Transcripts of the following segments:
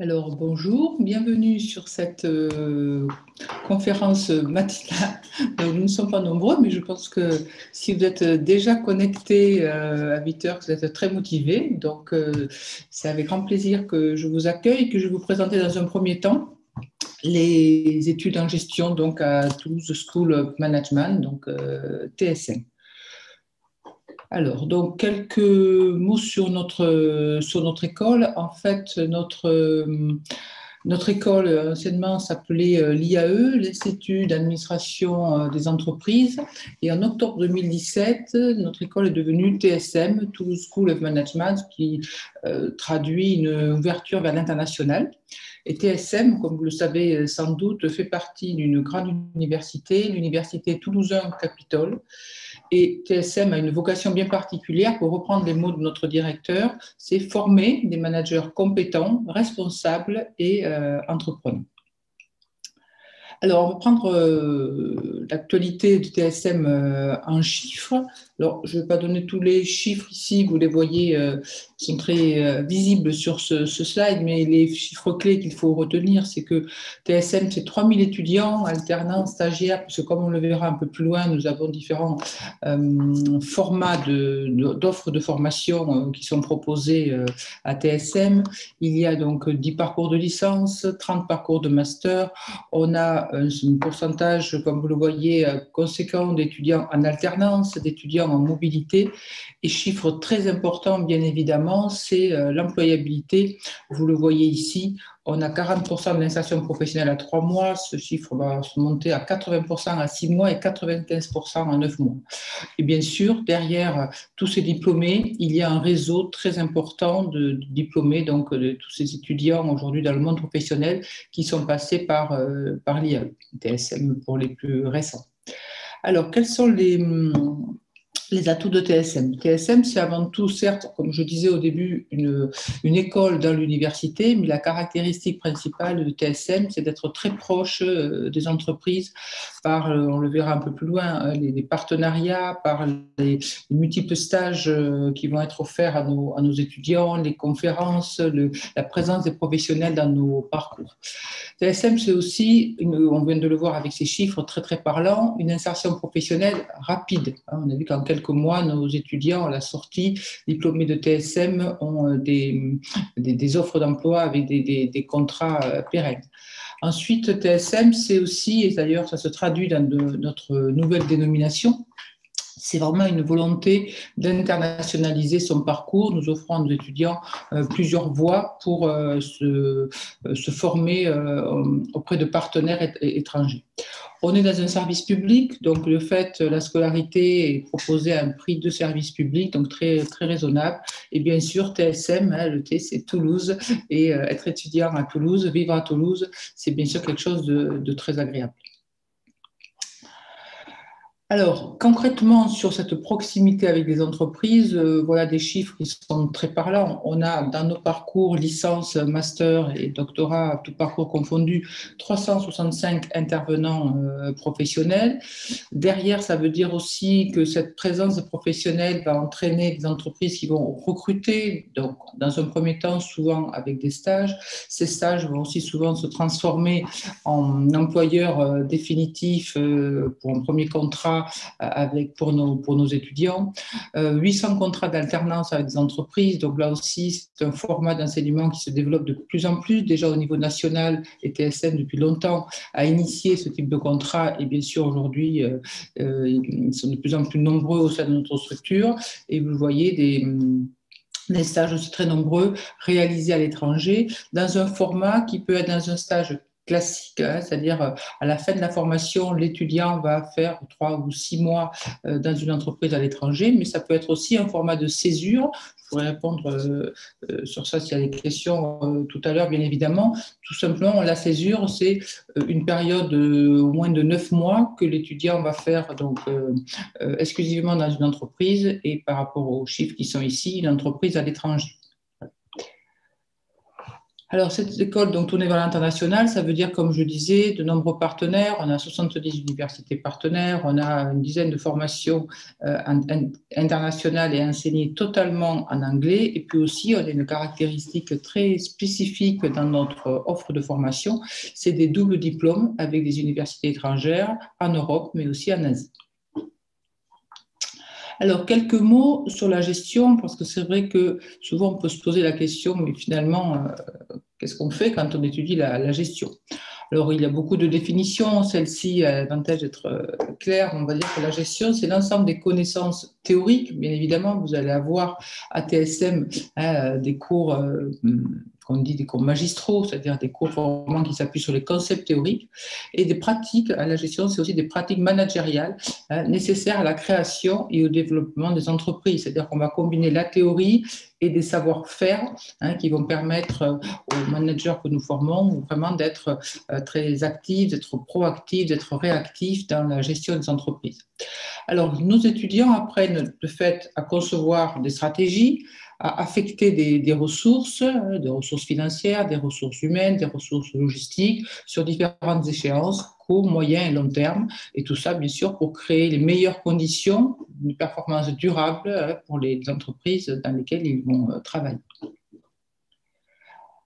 Alors, bonjour, bienvenue sur cette conférence matinale. Donc, nous ne sommes pas nombreux, mais je pense que si vous êtes déjà connectés à 8 heures, vous êtes très motivés. Donc, c'est avec grand plaisir que je vous accueille et que je vais vous présenter dans un premier temps les études en gestion donc, à Toulouse School of Management, donc TSM. Alors, donc, quelques mots sur notre école. En fait, notre école anciennement s'appelait l'IAE, l'Institut d'administration des entreprises. Et en octobre 2017, notre école est devenue TSM, Toulouse School of Management, qui traduit une ouverture vers l'international. Et TSM, comme vous le savez sans doute, fait partie d'une grande université, l'université Toulousain-Capitole. Et TSM a une vocation bien particulière, pour reprendre les mots de notre directeur, c'est former des managers compétents, responsables et entrepreneurs. Alors, on va prendre l'actualité du TSM en chiffres. Alors, je ne vais pas donner tous les chiffres ici, vous les voyez, sont très visibles sur ce slide, mais les chiffres clés qu'il faut retenir, c'est que TSM, c'est 3000 étudiants, alternants, stagiaires, parce que comme on le verra un peu plus loin, nous avons différents formats d'offres de formation qui sont proposés à TSM. Il y a donc 10 parcours de licence, 30 parcours de master. On a un pourcentage, comme vous le voyez, conséquent d'étudiants en alternance, d'étudiants en mobilité. Et chiffre très important, bien évidemment, c'est l'employabilité. Vous le voyez ici, on a 40% de l'insertion professionnelle à 3 mois. Ce chiffre va se monter à 80% à 6 mois et 95% à 9 mois. Et bien sûr, derrière tous ces diplômés, il y a un réseau très important de diplômés, donc de tous ces étudiants aujourd'hui dans le monde professionnel qui sont passés par l'IAE, TSM pour les plus récents. Alors, quels sont les atouts de TSM? TSM, c'est avant tout, certes, comme je disais au début, une école dans l'université, mais la caractéristique principale de TSM, c'est d'être très proche des entreprises par, on le verra un peu plus loin, les partenariats, par les multiples stages qui vont être offerts à nos étudiants, les conférences, la présence des professionnels dans nos parcours. TSM, c'est aussi, on vient de le voir avec ces chiffres très très parlants, une insertion professionnelle rapide. On a vu qu'en quelques mois, nos étudiants à la sortie diplômés de TSM ont des offres d'emploi avec des contrats pérennes. Ensuite, TSM, c'est aussi, et d'ailleurs ça se traduit dans notre nouvelle dénomination, c'est vraiment une volonté d'internationaliser son parcours. Nous offrons à nos étudiants plusieurs voies pour se former auprès de partenaires étrangers. On est dans un service public, donc le fait, la scolarité est proposée à un prix de service public, donc très, très raisonnable. Et bien sûr, TSM, le T, c'est Toulouse, et être étudiant à Toulouse, vivre à Toulouse, c'est bien sûr quelque chose de très agréable. Alors, concrètement, sur cette proximité avec les entreprises, voilà des chiffres qui sont très parlants. On a dans nos parcours licence, master et doctorat, tout parcours confondu, 365 intervenants professionnels. Derrière, ça veut dire aussi que cette présence professionnelle va entraîner des entreprises qui vont recruter, donc dans un premier temps, souvent avec des stages. Ces stages vont aussi souvent se transformer en employeur définitif pour un premier contrat pour nos étudiants. 800 contrats d'alternance avec des entreprises, donc là aussi, c'est un format d'enseignement qui se développe de plus en plus, déjà au niveau national, et TSM depuis longtemps a initié ce type de contrat, et bien sûr aujourd'hui, ils sont de plus en plus nombreux au sein de notre structure, et vous voyez des stages aussi très nombreux réalisés à l'étranger, dans un format qui peut être dans un stage classique, hein, c'est-à-dire à la fin de la formation, l'étudiant va faire 3 ou 6 mois dans une entreprise à l'étranger, mais ça peut être aussi un format de césure. Je pourrais répondre sur ça s'il y a des questions tout à l'heure, bien évidemment. Tout simplement, la césure, c'est une période au moins de 9 mois que l'étudiant va faire donc, exclusivement dans une entreprise, et par rapport aux chiffres qui sont ici, une entreprise à l'étranger. Alors, cette école, donc, tournée vers l'international, ça veut dire, comme je disais, de nombreux partenaires. On a 70 universités partenaires, on a une dizaine de formations internationales et enseignées totalement en anglais. Et puis aussi, on a une caractéristique très spécifique dans notre offre de formation, c'est des doubles diplômes avec des universités étrangères en Europe, mais aussi en Asie. Alors, quelques mots sur la gestion, parce que c'est vrai que souvent on peut se poser la question, mais finalement, qu'est-ce qu'on fait quand on étudie la gestion? Alors, il y a beaucoup de définitions. Celle-ci a l'avantage d'être claire. On va dire que la gestion, c'est l'ensemble des connaissances théoriques. Bien évidemment, vous allez avoir à TSM des cours qu'on dit des cours magistraux, c'est-à-dire des cours vraiment qui s'appuient sur les concepts théoriques, et des pratiques à la gestion, c'est aussi des pratiques managériales nécessaires à la création et au développement des entreprises. C'est-à-dire qu'on va combiner la théorie et des savoir-faire qui vont permettre aux managers que nous formons vraiment d'être très actifs, d'être proactifs, d'être réactifs dans la gestion des entreprises. Alors, nos étudiants apprennent de fait à concevoir des stratégies, à affecter des ressources financières, des ressources humaines, des ressources logistiques sur différentes échéances, court, moyen et long terme. Et tout ça, bien sûr, pour créer les meilleures conditions de performance durable pour les entreprises dans lesquelles ils vont travailler.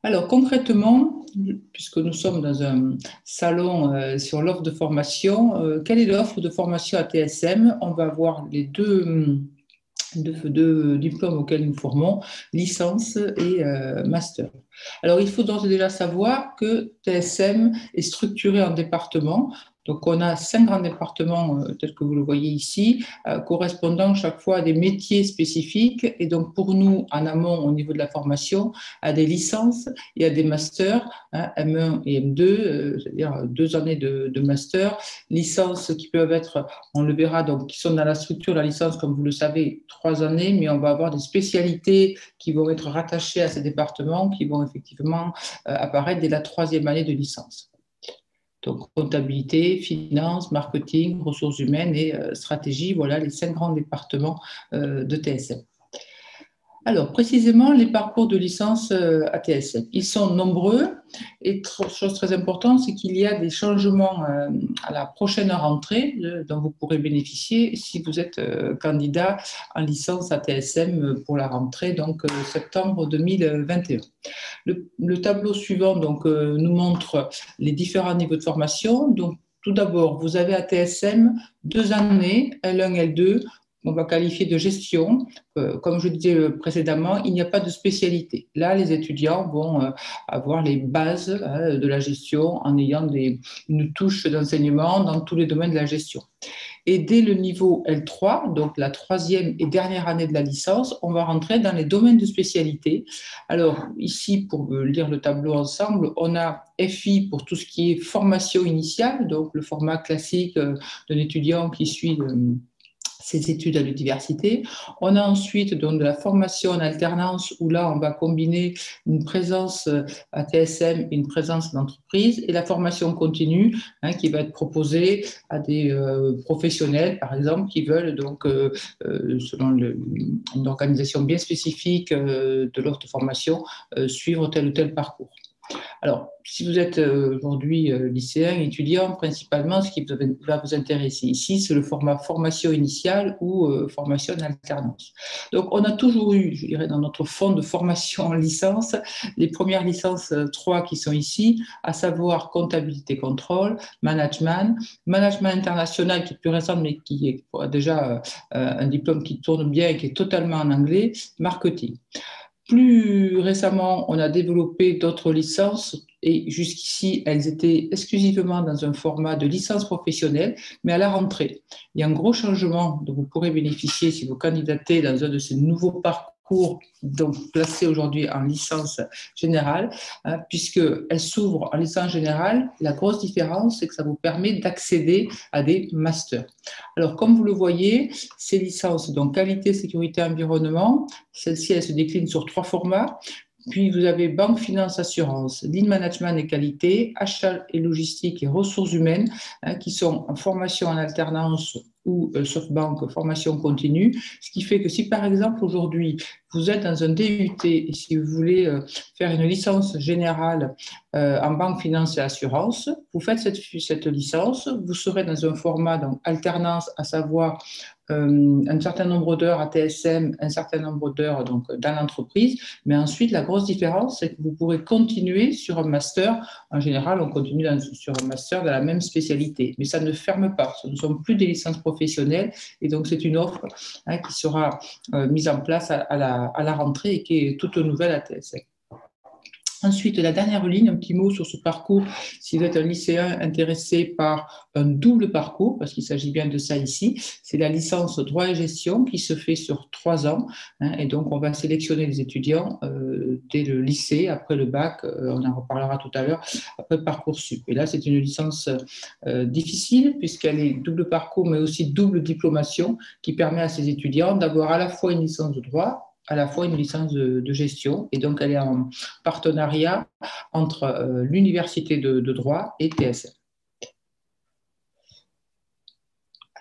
Alors concrètement, puisque nous sommes dans un salon sur l'offre de formation, quelle est l'offre de formation à TSM? On va avoir les deux diplômes auxquels nous formons, licence et master. Alors il faut d'ores et déjà savoir que TSM est structuré en départements. Donc, on a 5 grands départements, tels que vous le voyez ici, correspondant chaque fois à des métiers spécifiques. Et donc, pour nous, en amont, au niveau de la formation, à des licences et à des masters, M1 et M2, c'est-à-dire 2 années de master, licences qui peuvent être, on le verra, donc, qui sont dans la structure de la licence, comme vous le savez, 3 années, mais on va avoir des spécialités qui vont être rattachées à ces départements, qui vont effectivement apparaître dès la 3e année de licence. Donc, comptabilité, finance, marketing, ressources humaines et stratégie, voilà les 5 grands départements de TSM. Alors, précisément, les parcours de licence à TSM, ils sont nombreux et chose très importante, c'est qu'il y a des changements à la prochaine rentrée dont vous pourrez bénéficier si vous êtes candidat en licence à TSM pour la rentrée, donc septembre 2021. Le tableau suivant donc, nous montre les différents niveaux de formation. Donc, tout d'abord, vous avez à TSM 2 années, L1, L2, on va qualifier de gestion. Comme je disais précédemment, il n'y a pas de spécialité. Là, les étudiants vont avoir les bases de la gestion en ayant une touche d'enseignement dans tous les domaines de la gestion. Et dès le niveau L3, donc la 3e et dernière année de la licence, on va rentrer dans les domaines de spécialité. Alors ici, pour lire le tableau ensemble, on a FI pour tout ce qui est formation initiale, donc le format classique d'un étudiant qui suit ses études à l'université. On a ensuite donc de la formation en alternance où là on va combiner une présence à TSM et une présence d'entreprise et la formation continue qui va être proposée à des professionnels par exemple qui veulent donc selon une organisation bien spécifique de l'offre de formation suivre tel ou tel parcours. Alors, si vous êtes aujourd'hui lycéen, étudiant, principalement, ce qui va vous intéresser ici, c'est le format formation initiale ou formation en alternance. Donc, on a toujours eu, je dirais, dans notre fond de formation en licence, les premières licences 3 qui sont ici, à savoir comptabilité contrôle, management international qui est plus récent, mais qui est déjà un diplôme qui tourne bien et qui est totalement en anglais, marketing. Plus récemment, on a développé d'autres licences et jusqu'ici, elles étaient exclusivement dans un format de licence professionnelle, mais à la rentrée, il y a un gros changement dont vous pourrez bénéficier si vous candidatez dans un de ces nouveaux parcours donc placés aujourd'hui en licence générale, puisqu'elle s'ouvre en licence générale. La grosse différence, c'est que ça vous permet d'accéder à des masters. Alors, comme vous le voyez, ces licences, donc qualité, sécurité, environnement, celle-ci, elle se décline sur 3 formats. Puis vous avez banque, finance, assurance, lean management et qualité, achat et logistique et ressources humaines qui sont en formation en alternance ou SoftBank formation continue, ce qui fait que si par exemple aujourd'hui vous êtes dans un DUT et si vous voulez faire une licence générale en banque, finance et assurance, vous faites cette licence, vous serez dans un format donc alternance, à savoir un certain nombre d'heures à TSM, un certain nombre d'heures donc dans l'entreprise, mais ensuite la grosse différence c'est que vous pourrez continuer sur un master. En général, on continue sur un master dans la même spécialité, mais ça ne ferme pas. Ce ne sont plus des licences professionnelles et donc c'est une offre qui sera mise en place à la rentrée et qui est toute nouvelle à TSM. Ensuite, la dernière ligne, un petit mot sur ce parcours. Si vous êtes un lycéen intéressé par un double parcours, parce qu'il s'agit bien de ça ici, c'est la licence droit et gestion qui se fait sur 3 ans. Et donc, on va sélectionner les étudiants dès le lycée, après le bac, on en reparlera tout à l'heure, après Parcoursup. Et là, c'est une licence difficile puisqu'elle est double parcours, mais aussi double diplomation qui permet à ces étudiants d'avoir à la fois une licence de droit, à la fois une licence de gestion. Et donc, elle est en partenariat entre l'université de droit et TSM.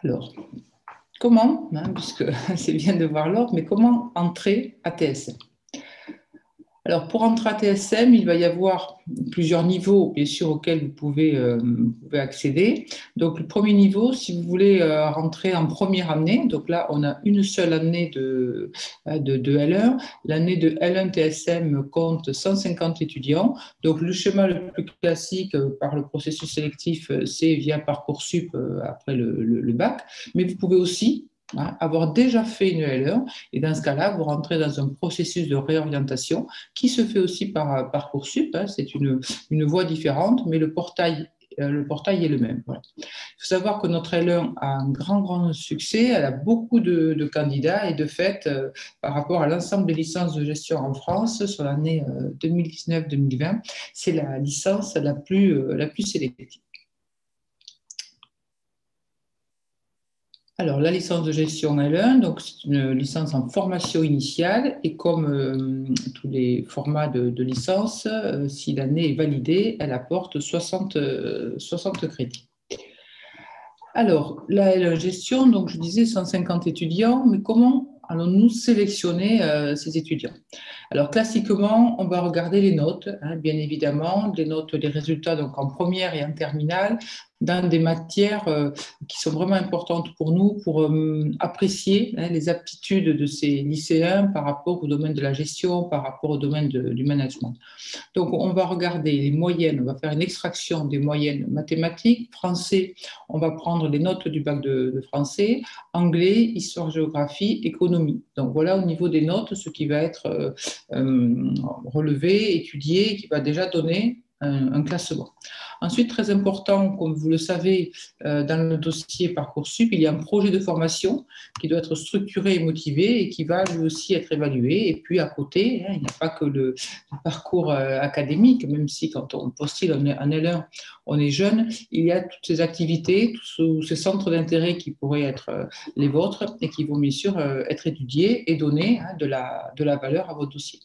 Alors, comment, puisque c'est bien de voir l'ordre, mais comment entrer à TSM? Alors, pour entrer à TSM, il va y avoir plusieurs niveaux, bien sûr, auxquels vous pouvez accéder. Donc, le premier niveau, si vous voulez rentrer en première année, donc là, on a une seule année de L1. L'année de L1 TSM compte 150 étudiants. Donc, le schéma le plus classique par le processus sélectif, c'est via Parcoursup après le bac. Mais vous pouvez aussi avoir déjà fait une L1 et dans ce cas-là, vous rentrez dans un processus de réorientation qui se fait aussi par Parcoursup. C'est une voie différente, mais le portail est le même. Voilà. Il faut savoir que notre L1 a un grand succès, elle a beaucoup de candidats et de fait, par rapport à l'ensemble des licences de gestion en France sur l'année 2019-2020, c'est la licence la plus sélective. Alors, la licence de gestion L1, donc c'est une licence en formation initiale et comme tous les formats de licence, si l'année est validée, elle apporte 60 crédits. Alors, la L1 gestion, donc je disais 150 étudiants, mais comment allons-nous sélectionner ces étudiants? Alors, classiquement, on va regarder les notes, bien évidemment, les notes, les résultats donc en première et en terminale, dans des matières qui sont vraiment importantes pour nous, pour apprécier les aptitudes de ces lycéens par rapport au domaine de la gestion, par rapport au domaine du management. Donc, on va regarder les moyennes, on va faire une extraction des moyennes mathématiques. Français, on va prendre les notes du bac de français, anglais, histoire, géographie, économie. Donc, voilà au niveau des notes ce qui va être relevé, étudié, qui va déjà donner un classement. Ensuite, très important, comme vous le savez, dans le dossier Parcoursup, il y a un projet de formation qui doit être structuré et motivé et qui va lui aussi être évalué. Et puis à côté, il n'y a pas que le parcours académique, même si quand on postule en L1, on est jeune, il y a toutes ces activités, tous ces centres d'intérêt qui pourraient être les vôtres et qui vont bien sûr être étudiés et donner de la valeur à votre dossier.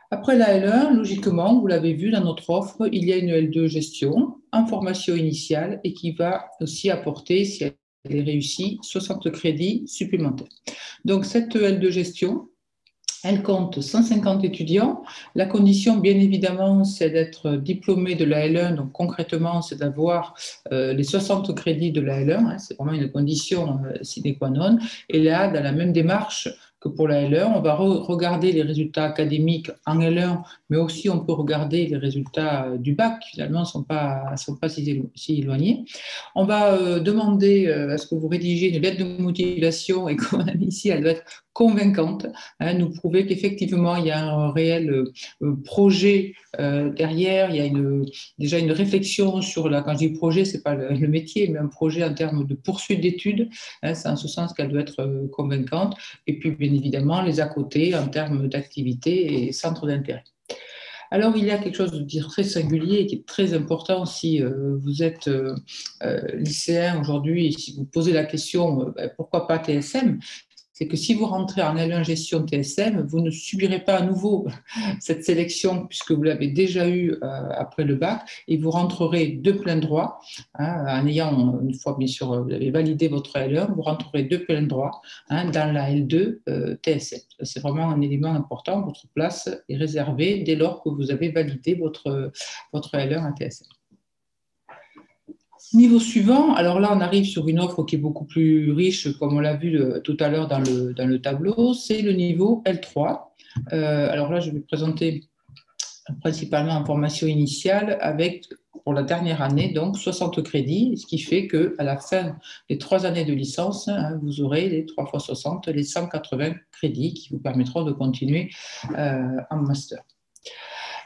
Après la L1, logiquement, vous l'avez vu dans notre offre, il y a une L2 gestion en formation initiale et qui va aussi apporter, si elle est réussie, 60 crédits supplémentaires. Donc cette L2 gestion, elle compte 150 étudiants. La condition, bien évidemment, c'est d'être diplômé de la L1. Donc, concrètement, c'est d'avoir les 60 crédits de la L1. C'est vraiment une condition sine qua non. Et là, dans la même démarche que pour la L1, on va regarder les résultats académiques en L1, mais aussi on peut regarder les résultats du bac, qui finalement ne sont pas si éloignés. On va demander à ce que vous rédigiez une lettre de motivation et comme on a mis ici, elle doit être convaincante, nous prouver qu'effectivement, il y a un réel projet derrière, il y a déjà une réflexion sur quand je dis projet, ce n'est pas le métier, mais un projet en termes de poursuite d'études, c'est en ce sens qu'elle doit être convaincante, et puis bien évidemment les à côté en termes d'activité et centre d'intérêt. Alors, il y a quelque chose de très singulier et qui est très important si vous êtes lycéen aujourd'hui et si vous posez la question pourquoi pas TSM, c'est que si vous rentrez en L1 gestion TSM, vous ne subirez pas à nouveau cette sélection puisque vous l'avez déjà eu après le bac et vous rentrerez de plein droit, hein, en ayant, une fois bien sûr vous avez validé votre L1, vous rentrerez de plein droit, hein, dans la L2 TSM. C'est vraiment un élément important, votre place est réservée dès lors que vous avez validé votre L1 à TSM. Niveau suivant, alors là, on arrive sur une offre qui est beaucoup plus riche, comme on l'a vu tout à l'heure dans le tableau, c'est le niveau L3. Alors là, je vais présenter principalement en formation initiale avec, pour la dernière année, donc 60 crédits, ce qui fait qu'à la fin des 3 années de licence, hein, vous aurez les 3 fois 60, les 180 crédits qui vous permettront de continuer en master.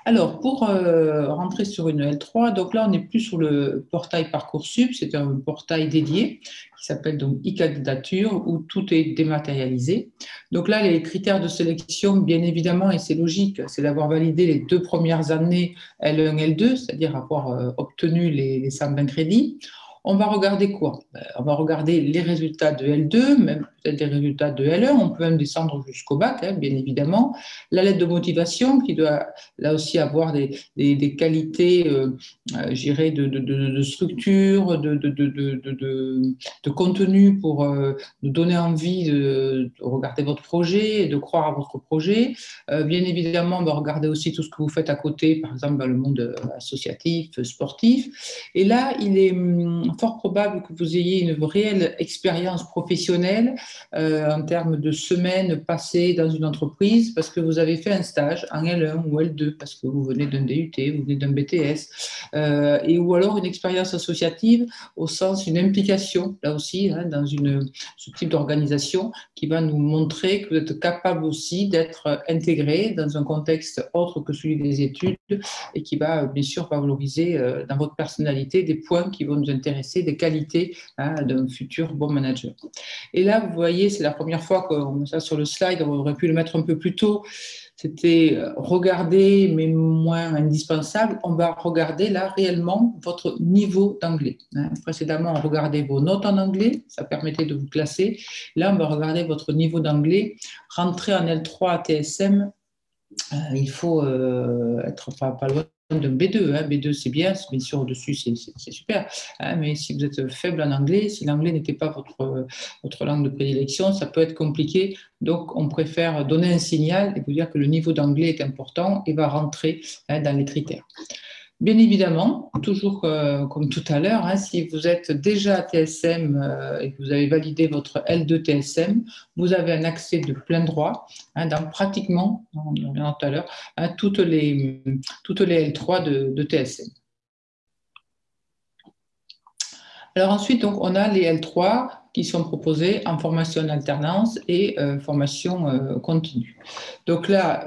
Alors, pour rentrer sur une L3, donc là, on n'est plus sur le portail Parcoursup, c'est un portail dédié qui s'appelle donc e-candidature où tout est dématérialisé. Donc là, les critères de sélection, bien évidemment, et c'est logique, c'est d'avoir validé les 2 premières années L1, L2, c'est-à-dire avoir obtenu les 120 crédits. On va regarder quoi? On va regarder les résultats de L2, même peut-être les résultats de L1. On peut même descendre jusqu'au bac, hein, bien évidemment. La lettre de motivation qui doit là aussi avoir des qualités, je dirais, de structure, de contenu pour nous donner envie de regarder votre projet et de croire à votre projet. Bien évidemment, on va regarder aussi tout ce que vous faites à côté, par exemple dans le monde associatif, sportif. Et là, il est fort probable que vous ayez une réelle expérience professionnelle en termes de semaines passées dans une entreprise parce que vous avez fait un stage en L1 ou L2 parce que vous venez d'un DUT, vous venez d'un BTS, et ou alors une expérience associative au sens d'une implication, là aussi, hein, dans ce type d'organisation qui va nous montrer que vous êtes capable aussi d'être intégré dans un contexte autre que celui des études et qui va bien sûr valoriser dans votre personnalité des points qui vont nous intéresser, des qualités, hein, d'un futur bon manager. Et là, vous voyez, c'est la première fois qu'on met ça sur le slide, on aurait pu le mettre un peu plus tôt. C'était regarder, mais moins indispensable. On va regarder là réellement votre niveau d'anglais. Hein. Précédemment, on regardait vos notes en anglais, ça permettait de vous classer. Là, on va regarder votre niveau d'anglais. Rentrer en L3 à TSM, il faut être pas loin d'un B2. Hein. B2, c'est bien sûr, au-dessus, c'est super. Hein, mais si vous êtes faible en anglais, si l'anglais n'était pas votre langue de prédilection, ça peut être compliqué. Donc, on préfère donner un signal et vous dire que le niveau d'anglais est important et va rentrer, hein, dans les critères. Bien évidemment, toujours comme tout à l'heure, hein, si vous êtes déjà à TSM et que vous avez validé votre L2 TSM, vous avez un accès de plein droit, hein, dans pratiquement, on y reviendra tout à l'heure, hein, toutes les L3 de TSM. Alors ensuite, donc, on a les L3 qui sont proposés en formation en alternance et formation continue. Donc là,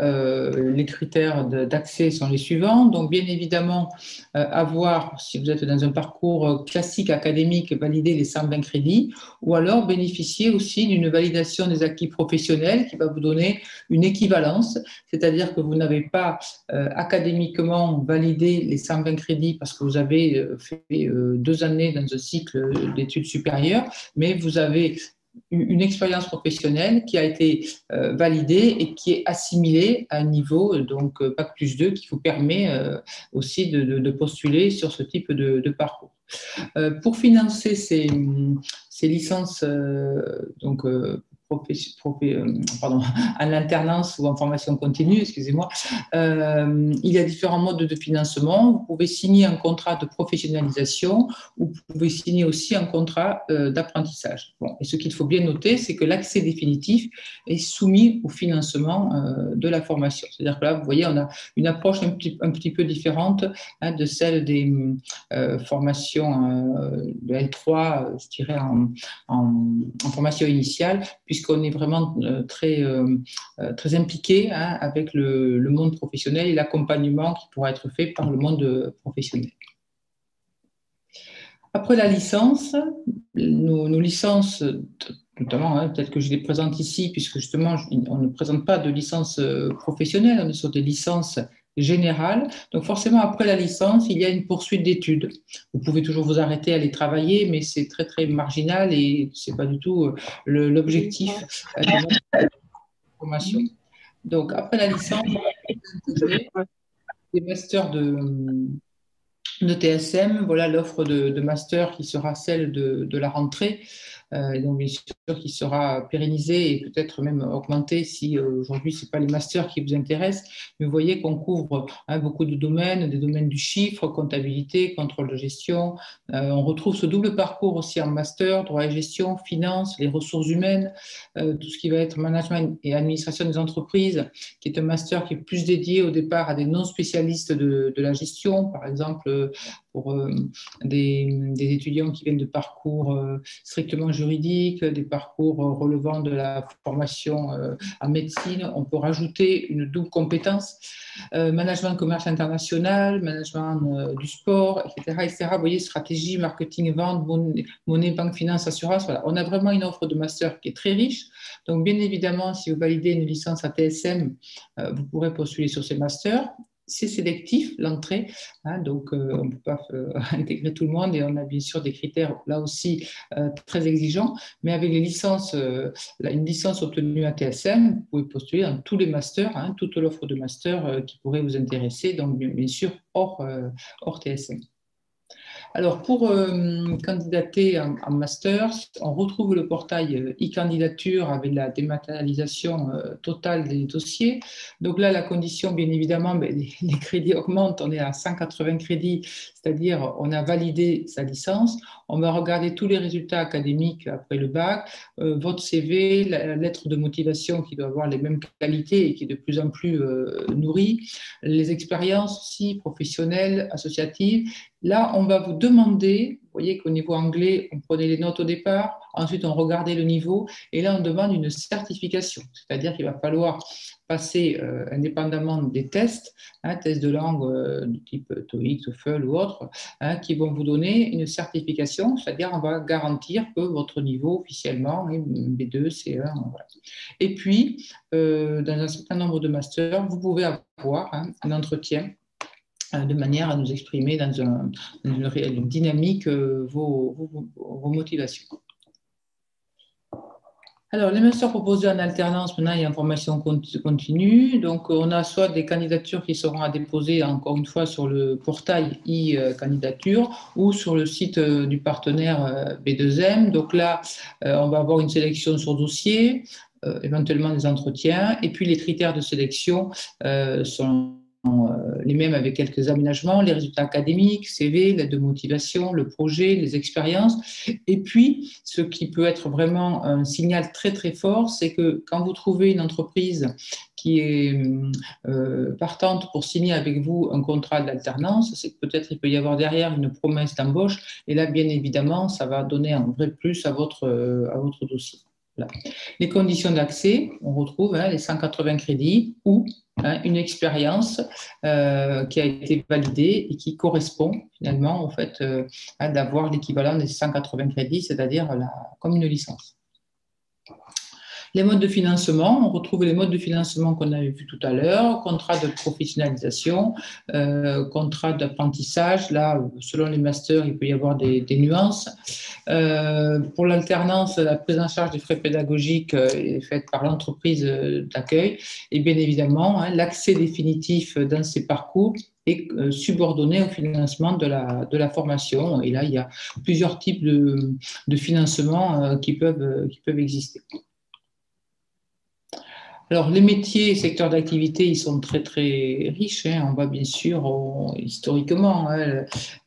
les critères d'accès sont les suivants. Donc bien évidemment, avoir, si vous êtes dans un parcours classique académique, valider les 120 crédits, ou alors bénéficier aussi d'une validation des acquis professionnels qui va vous donner une équivalence, c'est-à-dire que vous n'avez pas académiquement validé les 120 crédits parce que vous avez fait 2 années dans un cycle d'études supérieures, mais vous avez une expérience professionnelle qui a été validée et qui est assimilée à un niveau, donc Bac plus 2, qui vous permet aussi de postuler sur ce type de parcours. Pour financer ces licences, donc en alternance ou en formation continue, excusez-moi, il y a différents modes de financement. Vous pouvez signer un contrat de professionnalisation ou vous pouvez signer aussi un contrat d'apprentissage. Bon, et ce qu'il faut bien noter, c'est que l'accès définitif est soumis au financement de la formation. C'est-à-dire que là, vous voyez, on a une approche un petit peu différente, hein, de celle des formations de L3, je dirais, en formation initiale, puisqu'on est vraiment très impliqué, hein, avec le monde professionnel et l'accompagnement qui pourra être fait par le monde professionnel. Après la licence, nos licences, notamment, hein, peut-être que je les présente ici, puisque justement, on ne présente pas de licence professionnelle, on est sur des licences générale. Donc forcément, après la licence, il y a une poursuite d'études. Vous pouvez toujours vous arrêter, aller travailler, mais c'est très, très marginal et c'est pas du tout l'objectif de notre formation. Donc après la licence, vous intégrez des masters de TSM. Voilà l'offre de master qui sera celle de la rentrée. Et donc, bien sûr, qui sera pérennisé et peut-être même augmenté si aujourd'hui, ce n'est pas les masters qui vous intéressent. Mais vous voyez qu'on couvre beaucoup de domaines, des domaines du chiffre, comptabilité, contrôle de gestion. On retrouve ce double parcours aussi en master, droit et gestion, finance, les ressources humaines, tout ce qui va être management et administration des entreprises, qui est un master qui est plus dédié au départ à des non-spécialistes de la gestion, par exemple pour des étudiants qui viennent de parcours strictement juridiques, des parcours relevant de la formation en médecine. On peut rajouter une double compétence, management commerce international, management du sport, etc., etc. Vous voyez, stratégie, marketing, vente, monnaie, banque, finance, assurance. Voilà. On a vraiment une offre de master qui est très riche. Donc, bien évidemment, si vous validez une licence à TSM, vous pourrez postuler sur ces masters. C'est sélectif, l'entrée, donc on ne peut pas intégrer tout le monde et on a bien sûr des critères là aussi très exigeants, mais avec les licences, une licence obtenue à TSM, vous pouvez postuler dans tous les masters, toute l'offre de master qui pourrait vous intéresser, donc bien sûr hors TSM. Alors, pour candidater en master, on retrouve le portail e-candidature avec la dématérialisation totale des dossiers. Donc là, la condition, bien évidemment, les crédits augmentent. On est à 180 crédits, c'est-à-dire on a validé sa licence. On va regarder tous les résultats académiques après le bac, votre CV, la lettre de motivation qui doit avoir les mêmes qualités et qui est de plus en plus nourrie, les expériences aussi professionnelles, associatives. Là, on va vous demander, vous voyez qu'au niveau anglais, on prenait les notes au départ, ensuite on regardait le niveau, et là on demande une certification, c'est-à-dire qu'il va falloir passer indépendamment des tests, tests de langue du type TOEIC, TOEFL ou autre, qui vont vous donner une certification, c'est-à-dire on va garantir que votre niveau officiellement est B2, C1, voilà. Et puis, dans un certain nombre de masters, vous pouvez avoir un entretien de manière à nous exprimer dans une dynamique vos motivations. Alors, les masters proposés en alternance, maintenant, il y a une formation continue. Donc, on a soit des candidatures qui seront à déposer, encore une fois, sur le portail e-candidature ou sur le site du partenaire B2M. Donc là, on va avoir une sélection sur dossier, éventuellement des entretiens. Et puis, les critères de sélection sont les mêmes avec quelques aménagements, les résultats académiques, CV, l'aide de motivation, le projet, les expériences. Et puis, ce qui peut être vraiment un signal très très fort, c'est que quand vous trouvez une entreprise qui est partante pour signer avec vous un contrat d'alternance, c'est que peut-être il peut y avoir derrière une promesse d'embauche. Et là, bien évidemment, ça va donner un vrai plus à votre dossier. Voilà. Les conditions d'accès, on retrouve les 180 crédits ou une expérience qui a été validée et qui correspond finalement au fait d'avoir l'équivalent des 180 crédits, c'est-à-dire comme une licence. Les modes de financement, on retrouve les modes de financement qu'on avait vus tout à l'heure, contrat de professionnalisation, contrat d'apprentissage. Là, selon les masters, il peut y avoir des nuances. Pour l'alternance, la prise en charge des frais pédagogiques est faite par l'entreprise d'accueil. Et bien évidemment, l'accès définitif dans ces parcours est subordonné au financement de la formation. Et là, il y a plusieurs types de financement qui peuvent exister. Alors, les métiers et secteurs d'activité, ils sont très, très riches. On voit bien sûr, historiquement,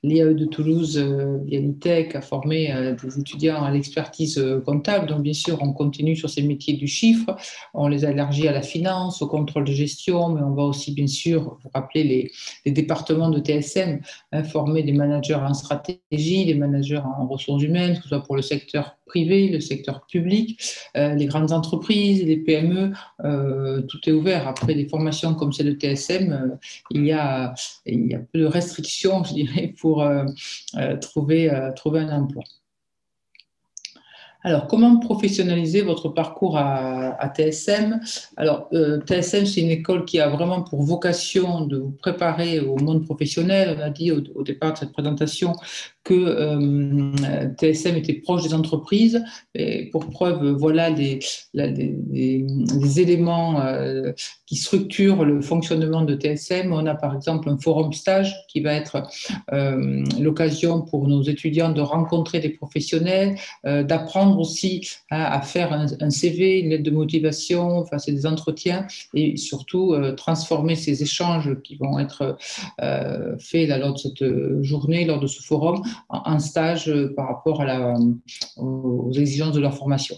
l'IAE de Toulouse, via l'ITEC, a formé des étudiants à l'expertise comptable. Donc, bien sûr, on continue sur ces métiers du chiffre. On les a élargis à la finance, au contrôle de gestion, mais on va aussi, bien sûr, vous rappeler les départements de TSM, former des managers en stratégie, des managers en ressources humaines, que ce soit pour le secteur privé, le secteur public, les grandes entreprises, les PME. Tout est ouvert. Après des formations comme celle de TSM, il y a peu de restrictions, je dirais, pour trouver un emploi. Alors, comment professionnaliser votre parcours à TSM? Alors, TSM, c'est une école qui a vraiment pour vocation de vous préparer au monde professionnel. On a dit au départ de cette présentation que TSM était proche des entreprises. Et pour preuve, voilà des éléments qui structurent le fonctionnement de TSM. On a par exemple un forum stage qui va être l'occasion pour nos étudiants de rencontrer des professionnels, d'apprendre aussi à faire un CV, une lettre de motivation, enfin, c'est des entretiens et surtout transformer ces échanges qui vont être faits là, lors de cette journée, lors de ce forum, en stage par rapport aux exigences de leur formation.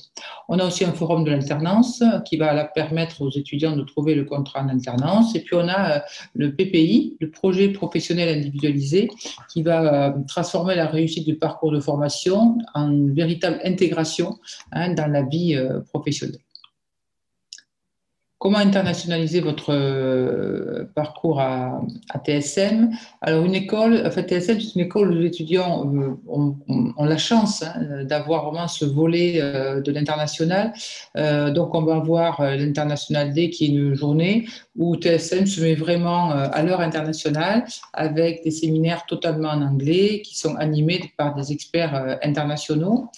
On a aussi un forum de l'alternance qui va permettre aux étudiants de trouver le contrat en alternance. Et puis on a le PPI, le projet professionnel individualisé, qui va transformer la réussite du parcours de formation en une véritable intégration dans la vie professionnelle. Comment internationaliser votre parcours à TSM? Alors, une école, en fait, TSM, c'est une école où les étudiants ont la chance d'avoir vraiment ce volet de l'international. Donc, on va avoir l'International Day, qui est une journée où TSM se met vraiment à l'heure internationale avec des séminaires totalement en anglais qui sont animés par des experts internationaux.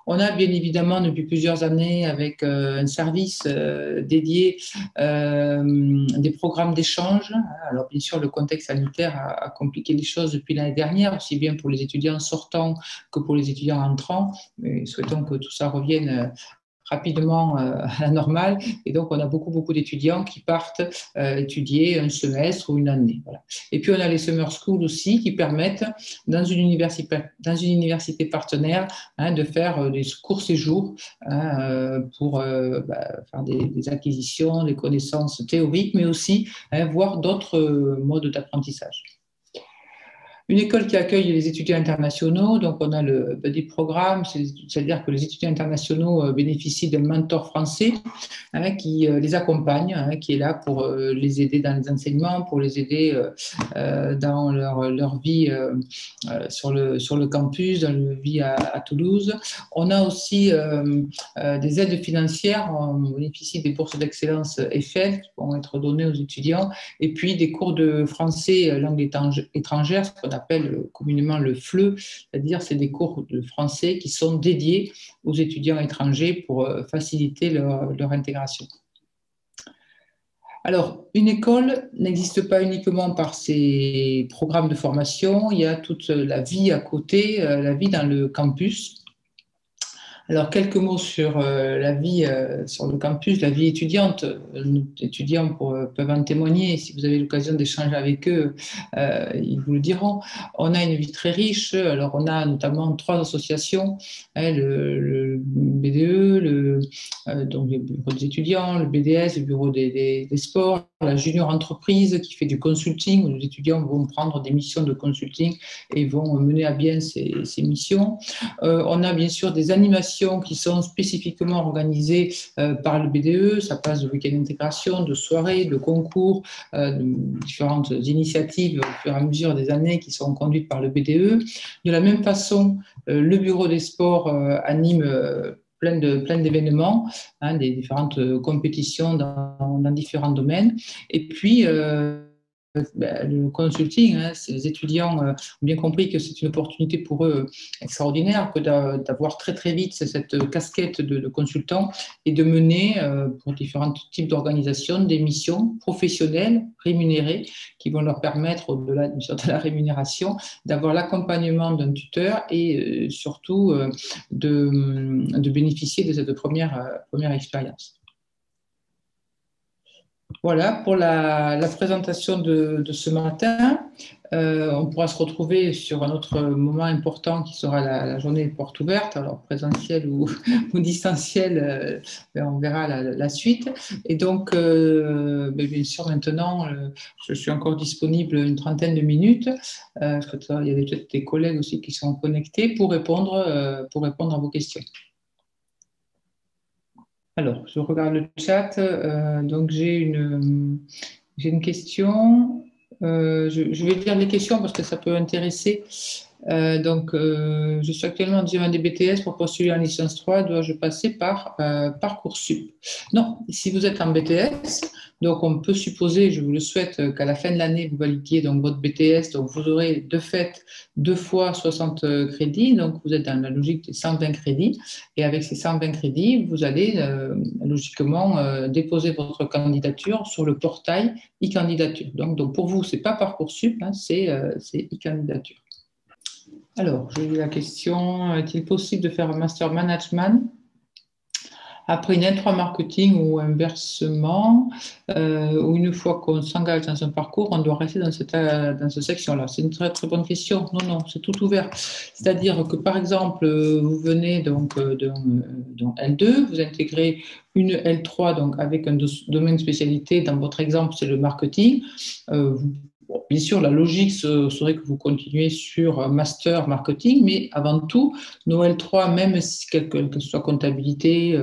On a bien évidemment depuis plusieurs années avec un service dédié des programmes d'échange. Alors bien sûr, le contexte sanitaire a compliqué les choses depuis l'année dernière, aussi bien pour les étudiants sortants que pour les étudiants entrants. Mais souhaitons que tout ça revienne rapidement à la normale. Et donc, on a beaucoup d'étudiants qui partent étudier un semestre ou une année. Voilà. Et puis, on a les summer schools aussi qui permettent, dans une université partenaire, de faire des courts séjours pour faire des acquisitions, des connaissances théoriques, mais aussi voir d'autres modes d'apprentissage. Une école qui accueille les étudiants internationaux, donc on a le buddy programme, c'est-à-dire que les étudiants internationaux bénéficient d'un mentor français qui les accompagne, qui est là pour les aider dans les enseignements, pour les aider dans leur vie sur le campus, dans leur vie à Toulouse. On a aussi des aides financières, on bénéficie des bourses d'excellence Eiffel qui vont être données aux étudiants, et puis des cours de français langue étrangère, ce qu'on appelle communément le FLE, c'est-à-dire c'est des cours de français qui sont dédiés aux étudiants étrangers pour faciliter leur intégration. Alors, une école n'existe pas uniquement par ses programmes de formation, il y a toute la vie à côté, la vie dans le campus. Alors, quelques mots sur la vie sur le campus, la vie étudiante. Nos étudiants peuvent en témoigner. Si vous avez l'occasion d'échanger avec eux, ils vous le diront. On a une vie très riche. Alors, on a notamment 3 associations, le BDE, donc le bureau des étudiants, le BDS, le bureau des sports, la junior entreprise qui fait du consulting, où les étudiants vont prendre des missions de consulting et vont mener à bien ces missions. On a bien sûr des animations qui sont spécifiquement organisées par le BDE. Ça passe de week-end d'intégration, de soirées, de concours, de différentes initiatives au fur et à mesure des années qui sont conduites par le BDE. De la même façon, le bureau des sports anime plein d'événements, des différentes compétitions dans différents domaines. Et puis, le consulting, les étudiants ont bien compris que c'est une opportunité pour eux extraordinaire que d'avoir très vite cette casquette de consultant et de mener pour différents types d'organisations des missions professionnelles rémunérées qui vont leur permettre, au-delà de la rémunération, d'avoir l'accompagnement d'un tuteur et surtout de bénéficier de cette première expérience. Voilà pour la présentation de ce matin. On pourra se retrouver sur un autre moment important qui sera la journée porte ouverte, alors présentielle ou distancielle, on verra la suite. Et donc, bien sûr, maintenant, je suis encore disponible une trentaine de minutes. Il y a peut-être des collègues aussi qui sont connectés pour répondre à vos questions. Alors, je regarde le chat. Donc, j'ai une question. Je vais lire les questions parce que ça peut intéresser Je suis actuellement en deuxième année BTS. Pour poursuivre en licence 3, dois-je passer par Parcoursup? Non, si vous êtes en BTS, donc on peut supposer, je vous le souhaite, qu'à la fin de l'année, vous validiez donc votre BTS. Donc vous aurez de fait 2 fois 60 crédits. Donc vous êtes dans la logique des 120 crédits. Et avec ces 120 crédits, vous allez logiquement déposer votre candidature sur le portail e-candidature. Donc pour vous, c'est pas Parcoursup, hein, c'est e-candidature. Alors, j'ai eu la question, est-il possible de faire un master management après une L3 marketing ou inversement, ou une fois qu'on s'engage dans un parcours, on doit rester dans cette section-là? C'est une très très bonne question. Non, non, c'est tout ouvert. C'est-à-dire que par exemple, vous venez donc dans L2, vous intégrez une L3 donc avec un domaine de spécialité. Dans votre exemple, c'est le marketing. Bon, bien sûr, la logique serait que vous continuez sur un master marketing, mais avant tout, nos L3, même si quelle que soit comptabilité,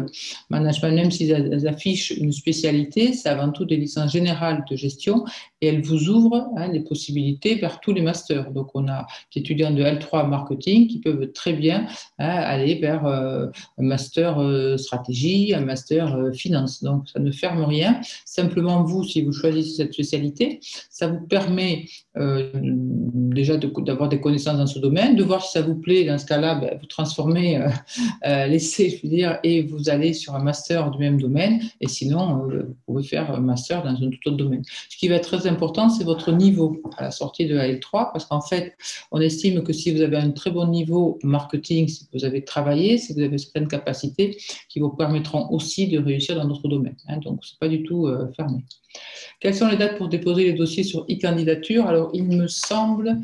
management, même s'ils affichent une spécialité, c'est avant tout des licences générales de gestion et elles vous ouvrent les possibilités vers tous les masters. Donc, on a des étudiants de L3 marketing qui peuvent très bien aller vers un master stratégie, un master finance. Donc, ça ne ferme rien. Simplement, vous, si vous choisissez cette spécialité, ça vous permet déjà d'avoir des connaissances dans ce domaine, de voir si ça vous plaît. Dans ce cas-là, ben, vous transformez l'essai, je veux dire, et vous allez sur un master du même domaine. Et sinon, vous pouvez faire un master dans un tout autre domaine. Ce qui va être très important, c'est votre niveau à la sortie de la L3, parce qu'en fait, on estime que si vous avez un très bon niveau marketing, si vous avez travaillé, si vous avez certaines capacités qui vous permettront aussi de réussir dans d'autres domaines. Hein, donc, c'est pas du tout fermé. Quelles sont les dates pour déposer les dossiers sur e-candidature? Alors, il me semble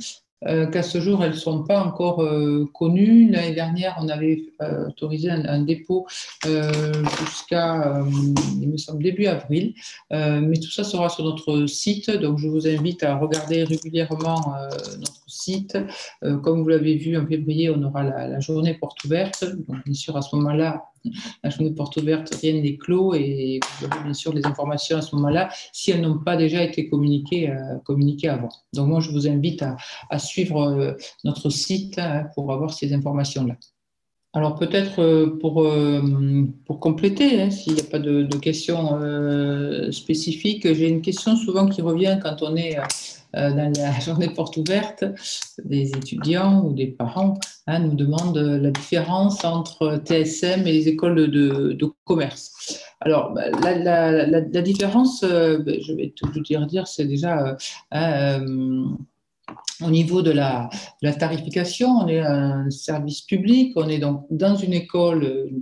qu'à ce jour, elles ne sont pas encore connues. L'année dernière, on avait autorisé un dépôt jusqu'à, il me semble, début avril. Mais tout ça sera sur notre site. Donc, je vous invite à regarder régulièrement notre site. Comme vous l'avez vu, en février, on aura la journée porte ouverte. Donc, bien sûr, à ce moment-là, la journée porte ouverte, rien n'est clos et vous aurez bien sûr les informations à ce moment-là si elles n'ont pas déjà été communiquées avant. Donc moi, je vous invite à suivre notre site pour avoir ces informations-là. Alors peut-être pour compléter, hein, s'il n'y a pas de questions spécifiques, j'ai une question souvent qui revient quand on est dans la journée porte ouverte. Des étudiants ou des parents nous demandent la différence entre TSM et les écoles de commerce. Alors la différence, je vais tout vous dire, c'est déjà au niveau de la tarification, on est un service public, on est donc dans une école,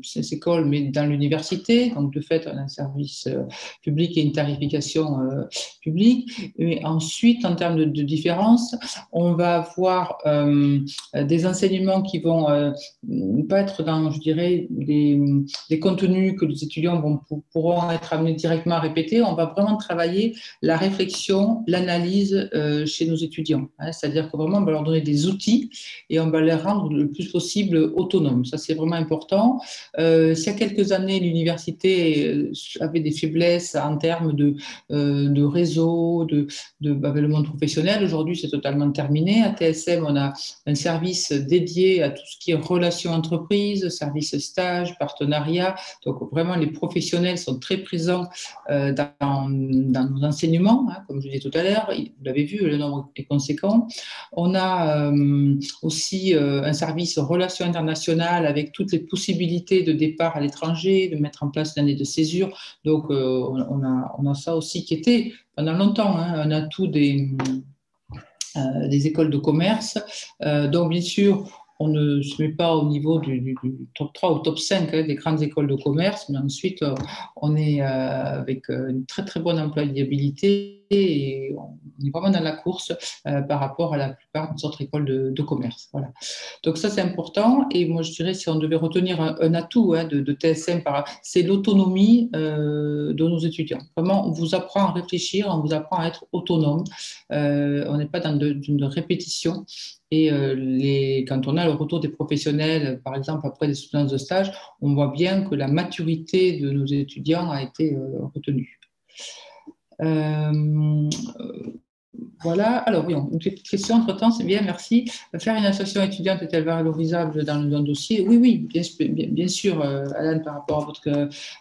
mais dans l'université, donc de fait, on a un service public et une tarification publique. Et ensuite, en termes de différence, on va avoir des enseignements qui vont pas être dans, je dirais, des contenus que les étudiants pourront être amenés directement à répéter. On va vraiment travailler la réflexion, l'analyse chez nos étudiants. C'est-à-dire que vraiment, on va leur donner des outils et on va les rendre le plus possible autonomes. Ça, c'est vraiment important. S'il y a quelques années, l'université avait des faiblesses en termes de réseau, avec le monde professionnel, aujourd'hui, c'est totalement terminé. À TSM, on a un service dédié à tout ce qui est relations entreprises, service stage, partenariat. Donc, vraiment, les professionnels sont très présents dans nos enseignements, comme je disais tout à l'heure. Vous l'avez vu, le nombre est conséquent. On a aussi un service relations internationales avec toutes les possibilités de départ à l'étranger, de mettre en place l'année de césure. Donc, on a ça aussi qui était pendant longtemps un atout des écoles de commerce. Donc, bien sûr, on ne se met pas au niveau du top 3 ou top 5 des grandes écoles de commerce, mais ensuite, on est avec une très, très bonne employabilité et on est vraiment dans la course par rapport à la plupart des autres écoles de commerce. Voilà. Donc ça, c'est important. Et moi, je dirais, si on devait retenir un atout de TSM, c'est l'autonomie de nos étudiants. Vraiment, on vous apprend à réfléchir, on vous apprend à être autonome. On n'est pas dans une répétition. Et quand on a le retour des professionnels, par exemple après des soutenances de stage, on voit bien que la maturité de nos étudiants a été retenue. Voilà. Alors, oui, une petite question entre-temps, c'est bien, merci. Faire une association étudiante est-elle valorisable dans un dossier? Oui, oui, bien sûr, Alan, par rapport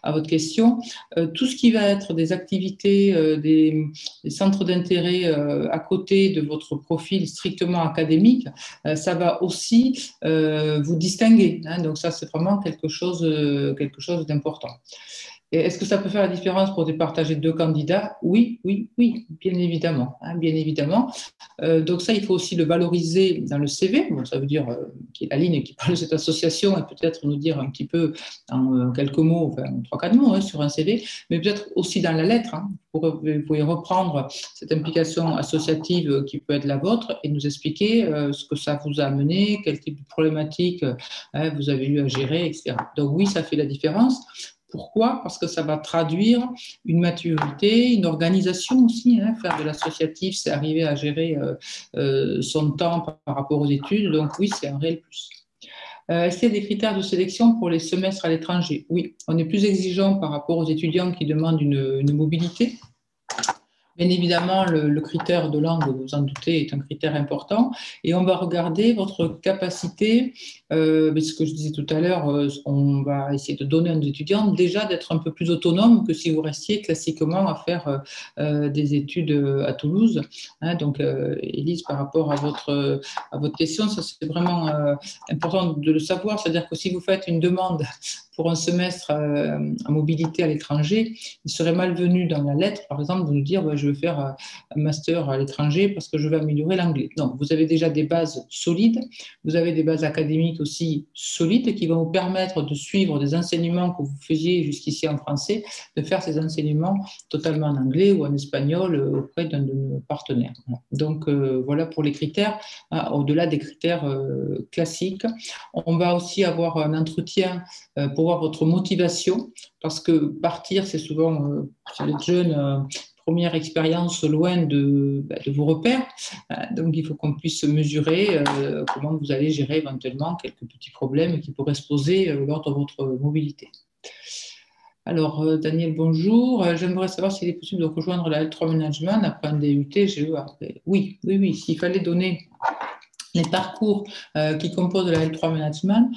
à votre question. Tout ce qui va être des activités, des centres d'intérêt à côté de votre profil strictement académique, ça va aussi vous distinguer, hein. Donc, ça, c'est vraiment quelque chose d'important. Et est-ce que ça peut faire la différence pour départager deux candidats? Oui, oui, oui, bien évidemment, hein, bien évidemment. Donc ça, il faut aussi le valoriser dans le CV. Bon, ça veut dire qu'il y ait la ligne qui parle de cette association et peut-être nous dire un petit peu en quelques mots, enfin trois, quatre mots, hein, sur un CV, mais peut-être aussi dans la lettre, hein. Vous pouvez reprendre cette implication associative qui peut être la vôtre et nous expliquer ce que ça vous a amené, quel type de problématique vous avez eu à gérer, etc. Donc oui, ça fait la différence. Pourquoi? Parce que ça va traduire une maturité, une organisation aussi, hein. Faire de l'associatif, c'est arriver à gérer son temps par rapport aux études. Donc oui, c'est un réel plus. Est-ce qu'il y a des critères de sélection pour les semestres à l'étranger? Oui, on est plus exigeant par rapport aux étudiants qui demandent une mobilité. Bien évidemment, le critère de langue, vous vous en doutez, est un critère important. Et on va regarder votre capacité, ce que je disais tout à l'heure, on va essayer de donner à nos étudiants déjà d'être un peu plus autonomes que si vous restiez classiquement à faire des études à Toulouse, hein. Donc, Élise, par rapport à votre question, ça c'est vraiment important de le savoir. C'est-à-dire que si vous faites une demande pour un semestre en mobilité à l'étranger, il serait malvenu dans la lettre, par exemple, de nous dire je veux faire un master à l'étranger parce que je veux améliorer l'anglais. Non, vous avez déjà des bases solides, vous avez des bases académiques aussi solides qui vont vous permettre de suivre des enseignements que vous faisiez jusqu'ici en français, de faire ces enseignements totalement en anglais ou en espagnol auprès d'un de nos partenaires. Donc voilà pour les critères, hein, au-delà des critères classiques. On va aussi avoir un entretien pour voir votre motivation, parce que partir, c'est souvent, si vous êtes jeune, première expérience loin de vos repères. Donc, il faut qu'on puisse mesurer comment vous allez gérer éventuellement quelques petits problèmes qui pourraient se poser lors de votre mobilité. Alors, Daniel, bonjour. J'aimerais savoir s'il est possible de rejoindre la L3 Management après un DUT GEA. Oui, oui, oui. S'il fallait donner les parcours qui composent la L3 Management.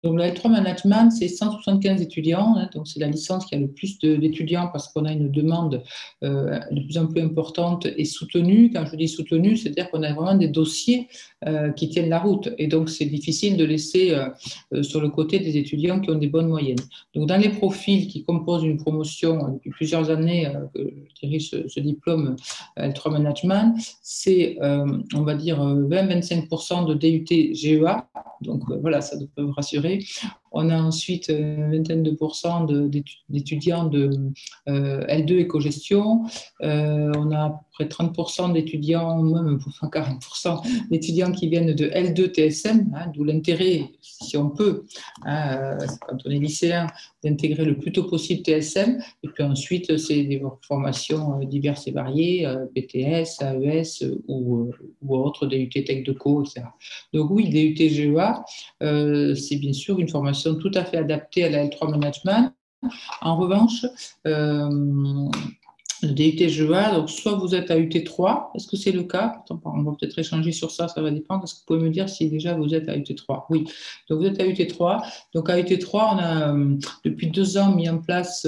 Donc la L3 Management, c'est 175 étudiants, hein, donc c'est la licence qui a le plus d'étudiants parce qu'on a une demande de plus en plus importante et soutenue. Quand je dis soutenue, c'est-à-dire qu'on a vraiment des dossiers qui tiennent la route et donc c'est difficile de laisser sur le côté des étudiants qui ont des bonnes moyennes. Donc dans les profils qui composent une promotion depuis plusieurs années que je dirige ce diplôme L3 Management, c'est on va dire 20-25% de DUT GEA, donc voilà, ça peut vous rassurer. On a ensuite une vingtaine de pourcents d'étudiants de L2 éco-gestion. On a à peu près 30% d'étudiants, même 40% d'étudiants qui viennent de L2 TSM, hein, d'où l'intérêt, si on peut, hein, quand on est lycéen, d'intégrer le plus tôt possible TSM. Et puis ensuite, c'est des formations diverses et variées, BTS, AES ou autres, DUT Tech de Co, etc. Donc oui, DUT GEA, c'est bien sûr une formation tout à fait adaptée à la L3 Management. En revanche, le DUT GEA, donc soit vous êtes à UT3, est-ce que c'est le cas? On va peut-être échanger sur ça, ça va dépendre. Est-ce que vous pouvez me dire si déjà vous êtes à UT3? Oui, donc vous êtes à UT3. Donc à UT3, on a depuis 2 ans mis en place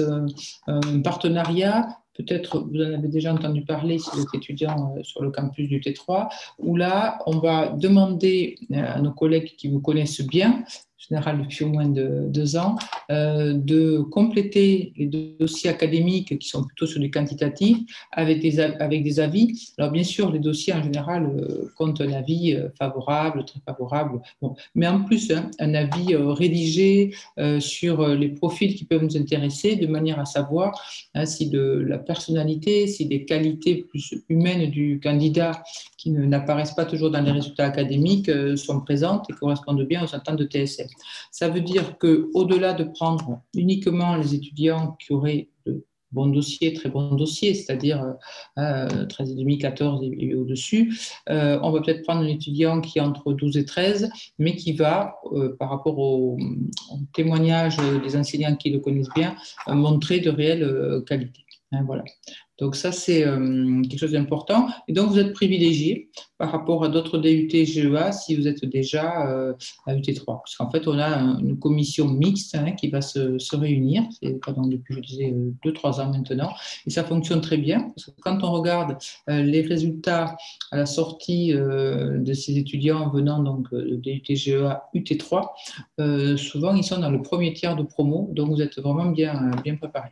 un partenariat. Peut-être vous en avez déjà entendu parler si vous êtes étudiant sur le campus du T3, où là, on va demander à nos collègues qui vous connaissent bien, en général depuis au moins 2 ans, de compléter les dossiers académiques qui sont plutôt sur du quantitatif avec des avis. Alors bien sûr, les dossiers en général comptent un avis favorable, très favorable, bon. Mais en plus, hein, un avis rédigé sur les profils qui peuvent nous intéresser, de manière à savoir hein, si la personnalité, si les qualités plus humaines du candidat qui n'apparaissent pas toujours dans les résultats académiques sont présentes et correspondent bien aux attentes de TSM. Ça veut dire qu'au-delà de prendre uniquement les étudiants qui auraient de bons dossiers, très bons dossiers, c'est-à-dire 13,5, 14 et au-dessus, on va peut-être prendre un étudiant qui est entre 12 et 13, mais qui va, par rapport au témoignage des enseignants qui le connaissent bien, montrer de réelles qualités. Hein, voilà. Donc ça, c'est quelque chose d'important. Et donc, vous êtes privilégié par rapport à d'autres DUT GEA si vous êtes déjà à UT3. Parce qu'en fait, on a une commission mixte qui va se réunir. C'est le cas donc, depuis, je disais, 2-3 ans maintenant. Et ça fonctionne très bien. Parce que quand on regarde les résultats à la sortie de ces étudiants venant donc, de DUT GEA UT3, souvent, ils sont dans le premier tiers de promo. Donc, vous êtes vraiment bien préparés.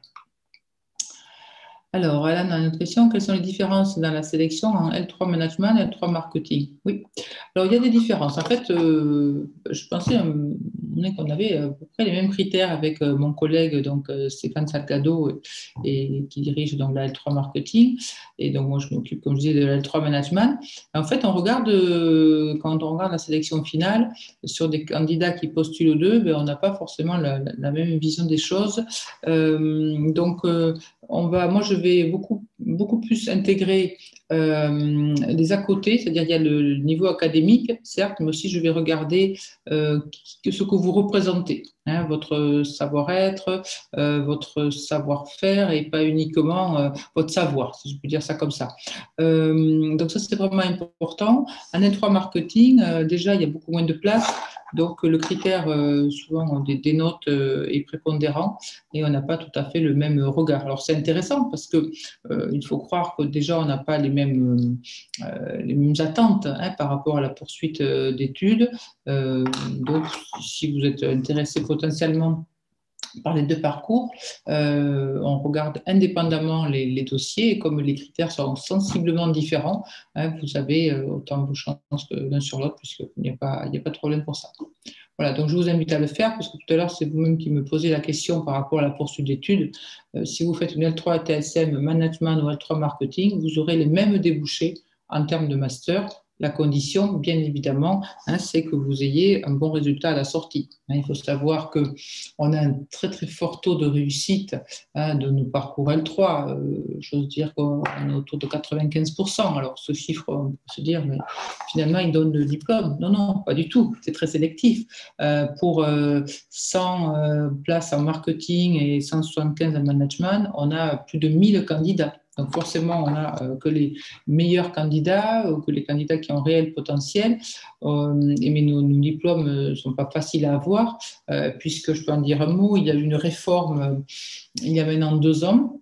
Alors, Alan a une autre question. Quelles sont les différences dans la sélection en L3 Management et L3 Marketing? Oui. Alors, il y a des différences. En fait, je pensais qu'on avait à peu près les mêmes critères avec mon collègue, donc Stéphane Salgado, et qui dirige donc la L3 Marketing. Et donc, moi, je m'occupe, comme je disais, de la L3 Management. En fait, quand on regarde la sélection finale, sur des candidats qui postulent aux deux, ben, on n'a pas forcément la même vision des choses. Moi, je vais beaucoup plus intégrer les à côté, c'est-à-dire il y a le niveau académique, certes, mais aussi je vais regarder ce que vous représentez, votre savoir-être, votre savoir-faire et pas uniquement votre savoir, si je peux dire ça comme ça. Donc ça, c'est vraiment important. En N3 marketing, déjà, il y a beaucoup moins de place. Donc, le critère, souvent, des notes est prépondérant et on n'a pas tout à fait le même regard. Alors, c'est intéressant parce que il faut croire que déjà, on n'a pas les mêmes attentes par rapport à la poursuite d'études. Donc, si vous êtes intéressé potentiellement par les deux parcours, on regarde indépendamment les dossiers et comme les critères sont sensiblement différents, vous avez autant de chances que l'un sur l'autre puisqu'il n'y a pas de problème pour ça. Voilà, donc je vous invite à le faire parce que tout à l'heure, c'est vous-même qui me posez la question par rapport à la poursuite d'études. Si vous faites une L3 TSM Management ou L3 Marketing, vous aurez les mêmes débouchés en termes de master. La condition, bien évidemment, c'est que vous ayez un bon résultat à la sortie. Il faut savoir qu'on a un très très fort taux de réussite de nos parcours L3. J'ose dire qu'on est autour de 95%. Alors ce chiffre, on peut se dire, mais finalement, il donne le diplôme. Non, non, pas du tout. C'est très sélectif. Pour 100 places en marketing et 175 en management, on a plus de 1000 candidats. Donc forcément, on n'a que les meilleurs candidats, que les candidats qui ont réel potentiel. Mais nos diplômes ne sont pas faciles à avoir, puisque je peux en dire un mot, il y a eu une réforme il y a maintenant 2 ans,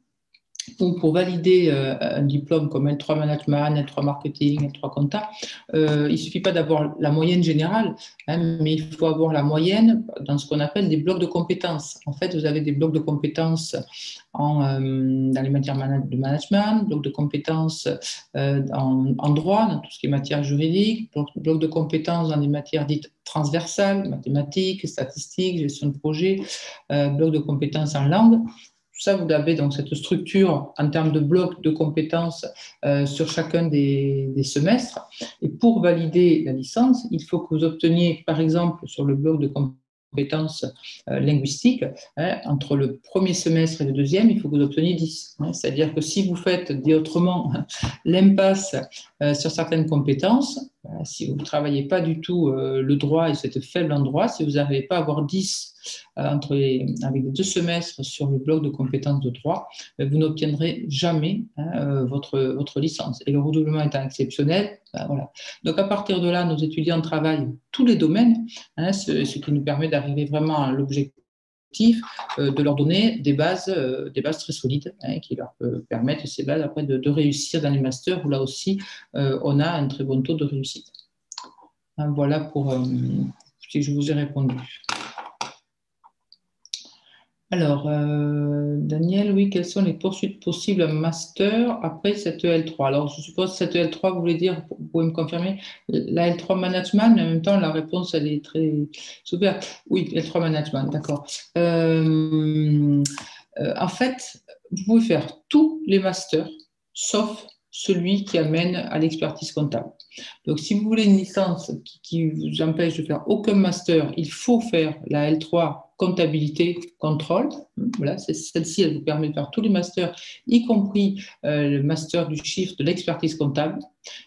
où pour valider un diplôme comme L3 Management, L3 Marketing, L3 Compta, il ne suffit pas d'avoir la moyenne générale, mais il faut avoir la moyenne dans ce qu'on appelle des blocs de compétences. En fait, vous avez des blocs de compétences dans les matières de management, blocs de compétences en droit, dans tout ce qui est matière juridique, blocs de compétences dans les matières dites transversales, mathématiques, statistiques, gestion de projet, blocs de compétences en langue. Tout ça, vous avez donc cette structure en termes de blocs de compétences sur chacun des semestres. Et pour valider la licence, il faut que vous obteniez, par exemple, sur le bloc de compétences linguistiques, entre le premier semestre et le deuxième, il faut que vous obteniez 10. C'est-à-dire que si vous faites, dit autrement, l'impasse sur certaines compétences, si vous ne travaillez pas du tout le droit et c'est faible en droit, si vous n'arrivez pas à avoir 10 avec les 2 semestres sur le bloc de compétences de droit, vous n'obtiendrez jamais votre licence. Et le redoublement étant exceptionnel, voilà. Donc à partir de là, nos étudiants travaillent tous les domaines, ce qui nous permet d'arriver vraiment à l'objectif de leur donner des bases très solides qui leur permettent ces bases après de réussir dans les masters où là aussi on a un très bon taux de réussite. Voilà pour si je vous ai répondu. Alors, Daniel, oui, quelles sont les poursuites possibles en master après cette L3? Alors, je suppose que cette L3, vous voulez dire, vous pouvez me confirmer, la L3 Management, mais en même temps, la réponse, elle est très super. Oui, L3 Management, d'accord. En fait, vous pouvez faire tous les masters, sauf celui qui amène à l'expertise comptable. Donc, si vous voulez une licence qui vous empêche de faire aucun master, il faut faire la L3 comptabilité, contrôle. Voilà, celle-ci, elle vous permet de faire tous les masters, y compris le master du chiffre, de l'expertise comptable.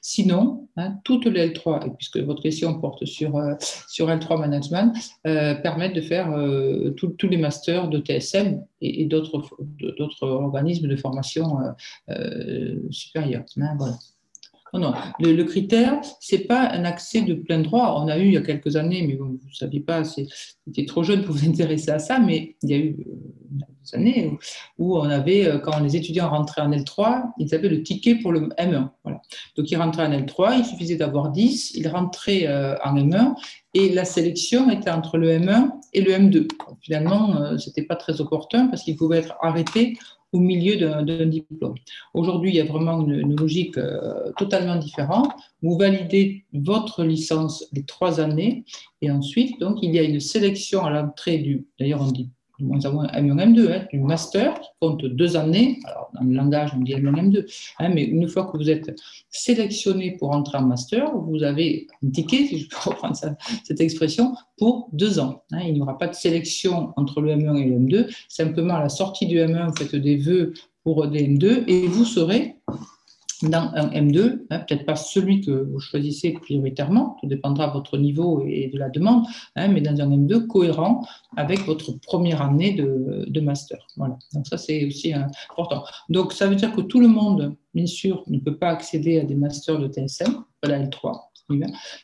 Sinon, toutes les L3, et puisque votre question porte sur L3 Management, permettent de faire tous les masters de TSM et d'autres organismes de formation supérieure. Voilà. Non, le critère, c'est pas un accès de plein droit. On a eu il y a quelques années, mais vous ne saviez pas, c'était trop jeune pour vous intéresser à ça, mais il y a eu des années où on avait, quand les étudiants rentraient en L3, ils avaient le ticket pour le M1. Voilà. Donc ils rentraient en L3, il suffisait d'avoir 10, ils rentraient en M1 et la sélection était entre le M1 et le M2. Donc, finalement, ce n'était pas très opportun parce qu'ils pouvaient être arrêtés au milieu d'un diplôme. Aujourd'hui, il y a vraiment une logique totalement différente. Vous validez votre licence les 3 années et ensuite, donc, il y a une sélection à l'entrée d'ailleurs, on dit de moins en moins M1, M2, du master qui compte 2 années. Alors, dans le langage, on dit M1, M2. Mais une fois que vous êtes sélectionné pour entrer en master, vous avez un ticket, si je peux reprendre cette expression, pour 2 ans. Il n'y aura pas de sélection entre le M1 et le M2. Simplement, à la sortie du M1, vous faites des vœux pour des M2 et vous serez dans un M2, peut-être pas celui que vous choisissez prioritairement, tout dépendra de votre niveau et de la demande, mais dans un M2 cohérent avec votre première année de master. Voilà. Donc ça, c'est aussi important. Donc ça veut dire que tout le monde, bien sûr, ne peut pas accéder à des masters de TSM, la L3.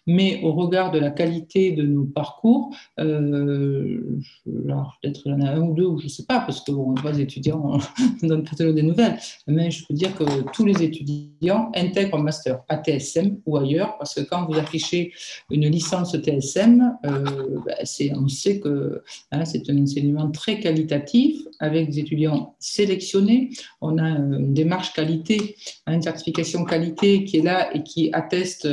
Mais au regard de la qualité de nos parcours, peut-être il y en a un ou deux, ou je ne sais pas, parce qu'on voit les étudiants dans le catalogue des nouvelles, mais je peux dire que tous les étudiants intègrent un master à TSM ou ailleurs, parce que quand vous affichez une licence TSM, on sait que c'est un enseignement très qualitatif, avec des étudiants sélectionnés. On a une démarche qualité, une certification qualité qui est là et qui atteste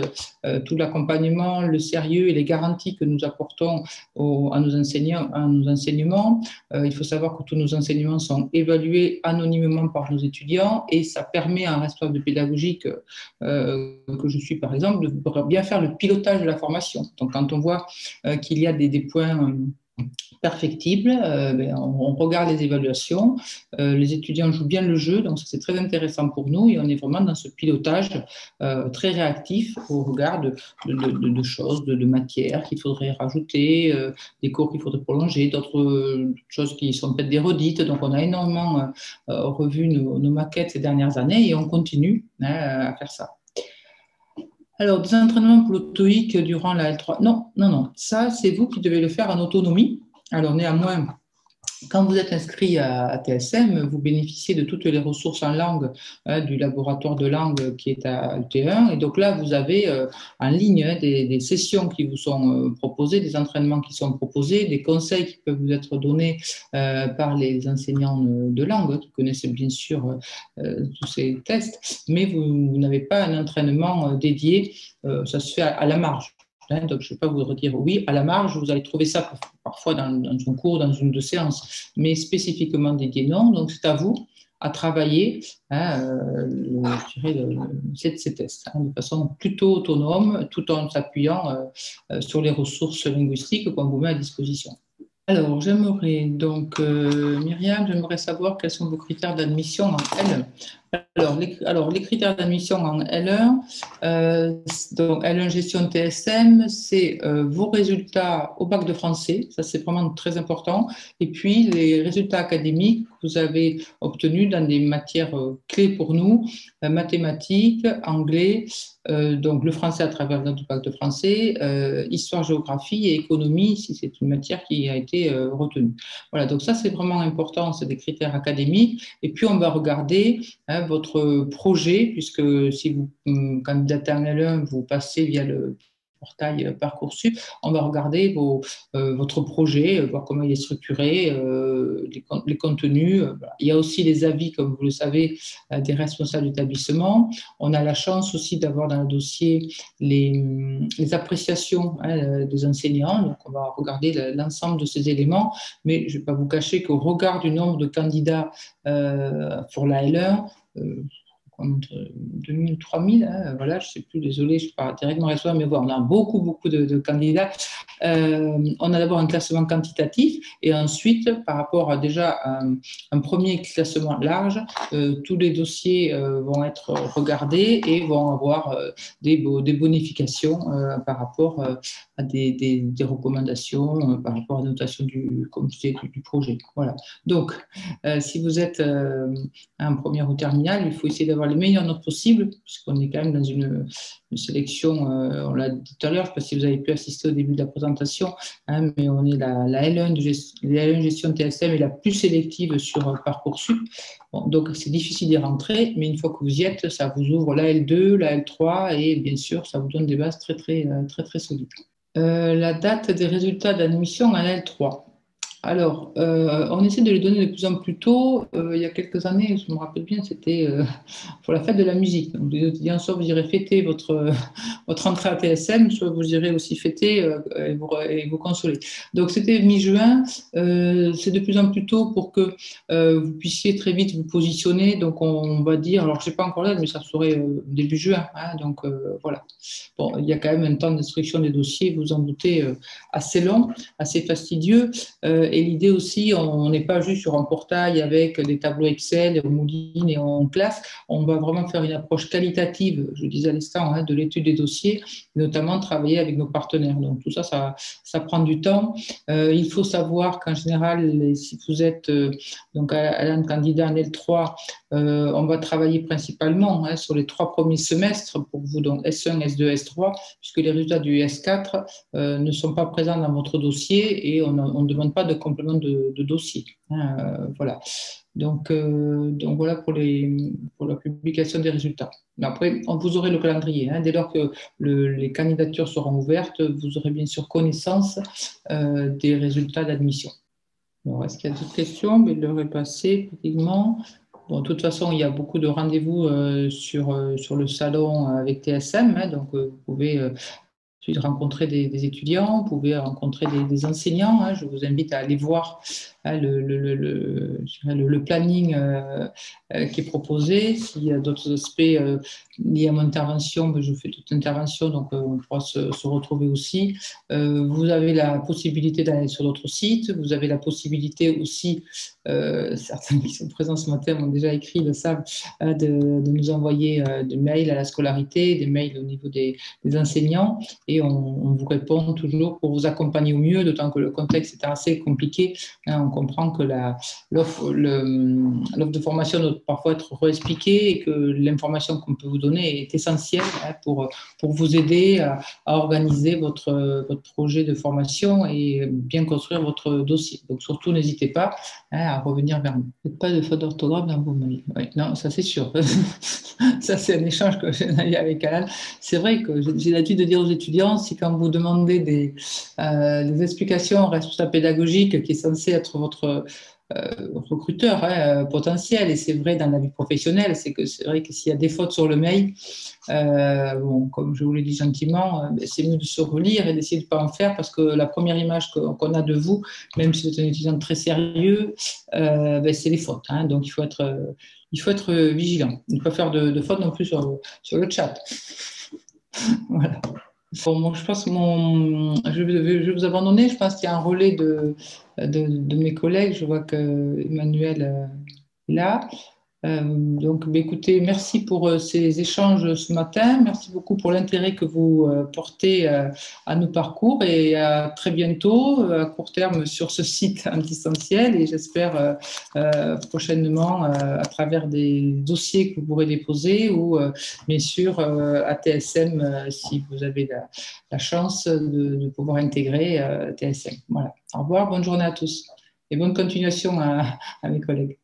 tout l'accompagnement, le sérieux et les garanties que nous apportons à nos enseignements. Il faut savoir que tous nos enseignements sont évalués anonymement par nos étudiants et ça permet à un responsable pédagogique que je suis par exemple de bien faire le pilotage de la formation. Donc quand on voit qu'il y a des points perfectible, on regarde les évaluations, les étudiants jouent bien le jeu, donc c'est très intéressant pour nous et on est vraiment dans ce pilotage très réactif au regard de choses, de matières qu'il faudrait rajouter, des cours qu'il faudrait prolonger, d'autres choses qui sont peut-être des redites. Donc on a énormément revu nos maquettes ces dernières années et on continue à faire ça. Alors, des entraînements pour le TOEIC durant la L3, non. Ça, c'est vous qui devez le faire en autonomie. Alors, néanmoins, quand vous êtes inscrit à TSM, vous bénéficiez de toutes les ressources en langue du laboratoire de langue qui est à UT1. Et donc là, vous avez en ligne des sessions qui vous sont proposées, des entraînements qui sont proposés, des conseils qui peuvent vous être donnés par les enseignants de langue qui connaissent bien sûr tous ces tests, mais vous n'avez pas un entraînement dédié, ça se fait à la marge. Donc, je ne vais pas vous redire oui, à la marge, vous allez trouver ça parfois dans un cours, dans une de séances, mais spécifiquement dédié non. Donc, c'est à vous à travailler ces tests de façon plutôt autonome, tout en s'appuyant sur les ressources linguistiques qu'on vous met à disposition. Alors, Myriam, j'aimerais savoir quels sont vos critères d'admission en L1. Alors, les critères d'admission en L1, donc L1 gestion TSM, c'est vos résultats au bac de français, ça c'est vraiment très important, et puis les résultats académiques que vous avez obtenus dans des matières clés pour nous, mathématiques, anglais, donc le français à travers notre bac de français, histoire, géographie et économie, si c'est une matière qui a été retenue. Voilà, donc ça c'est vraiment important, c'est des critères académiques, et puis on va regarder votre projet, puisque si vous candidatez en L1, vous passez via le portail Parcoursup, on va regarder votre projet, voir comment il est structuré, les contenus. Voilà. Il y a aussi les avis, comme vous le savez, des responsables d'établissement. On a la chance aussi d'avoir dans le dossier les appréciations des enseignants. Donc, on va regarder l'ensemble de ces éléments, mais je ne vais pas vous cacher qu'au regard du nombre de candidats pour la L1, contre 2000 ou 3000, hein, voilà, je ne sais plus, désolé, je ne suis pas directement responsable, mais voilà, on a beaucoup de candidats. On a d'abord un classement quantitatif et ensuite, par rapport à déjà un premier classement large, tous les dossiers vont être regardés et vont avoir des bonifications par rapport à des recommandations, par rapport à la notation comme je disais, du projet. Voilà. Donc, si vous êtes en première ou terminale, il faut essayer d'avoir les meilleures notes possibles, puisqu'on est quand même dans une sélection, on l'a dit tout à l'heure, je ne sais pas si vous avez pu assister au début de la présentation, hein, mais on est la L1 gestion TSM est la plus sélective sur Parcoursup. Bon, donc, c'est difficile d'y rentrer, mais une fois que vous y êtes, ça vous ouvre la L2, la L3, et bien sûr, ça vous donne des bases très solides. La date des résultats d'admission en L3. Alors, on essaie de les donner de plus en plus tôt. Il y a quelques années, je me rappelle bien, c'était pour la fête de la musique. Donc, les étudiants, soit vous irez fêter votre entrée à TSM, soit vous irez aussi fêter et vous consoler. Donc, c'était mi-juin. C'est de plus en plus tôt pour que vous puissiez très vite vous positionner. Donc, on va dire, alors je ne sais pas encore là, mais ça serait début juin. Hein, donc, voilà. Bon, il y a quand même un temps d'instruction des dossiers, vous en doutez, assez long, assez fastidieux. Et l'idée aussi, on n'est pas juste sur un portail avec des tableaux Excel, on mouline et on classe. On va vraiment faire une approche qualitative, je disais à l'instant, hein, de l'étude des dossiers, notamment travailler avec nos partenaires. Donc tout ça, ça prend du temps. Il faut savoir qu'en général, si vous êtes donc un candidat en L3, on va travailler principalement sur les 3 premiers semestres pour vous, donc S1, S2, S3, puisque les résultats du S4 ne sont pas présents dans votre dossier et on ne demande pas de complément de dossier. Voilà. Donc voilà pour la publication des résultats. Mais après, vous aurez le calendrier. Hein. Dès lors que les candidatures seront ouvertes, vous aurez bien sûr connaissance des résultats d'admission. Alors, est-ce qu'il y a d'autres questions? Mais l'heure est passée, pratiquement. Bon, de toute façon, il y a beaucoup de rendez-vous sur le salon avec TSM. Hein, donc, vous pouvez rencontrer des étudiants, vous pouvez rencontrer des enseignants. Hein, je vous invite à aller voir hein, le planning qui est proposé. S'il y a d'autres aspects liés à mon intervention, ben, je fais toute intervention, donc on pourra se retrouver aussi. Vous avez la possibilité d'aller sur notre site. Vous avez la possibilité aussi, certains qui sont présents ce matin m'ont déjà écrit, le savent, de nous envoyer des mails à la scolarité, des mails au niveau des enseignants. Et on vous répond toujours pour vous accompagner au mieux, d'autant que le contexte est assez compliqué. Hein, on comprend que l'offre de formation doit parfois être réexpliquée et que l'information qu'on peut vous donner est essentielle hein, pour vous aider à organiser votre projet de formation et bien construire votre dossier. Donc surtout, n'hésitez pas hein, à revenir vers nous. Faites pas de faute d'orthographe dans vos mails. Oui, non, ça c'est sûr. Ça, c'est un échange que j'ai eu avec Alan. C'est vrai que j'ai l'habitude de dire aux étudiants, si quand vous demandez des explications au responsable pédagogique qui est censé être votre recruteur hein, potentiel, et c'est vrai dans la vie professionnelle, c'est vrai que s'il y a des fautes sur le mail, bon, comme je vous l'ai dit gentiment, c'est mieux de se relire et d'essayer de ne pas en faire parce que la première image qu'on a de vous, même si vous êtes un étudiant très sérieux, c'est les fautes. Hein, donc il faut être vigilant. Il ne faut pas faire de fautes non plus sur le chat. Voilà. Bon, moi, je pense que je vais vous abandonner. Je pense qu'il y a un relais de mes collègues. Je vois que Emmanuel est là. Donc, écoutez, merci pour ces échanges ce matin. Merci beaucoup pour l'intérêt que vous portez à nos parcours et à très bientôt, à court terme, sur ce site en distanciel et j'espère prochainement à travers des dossiers que vous pourrez déposer ou bien sûr à TSM si vous avez la chance de pouvoir intégrer TSM. Voilà. Au revoir, bonne journée à tous et bonne continuation à mes collègues.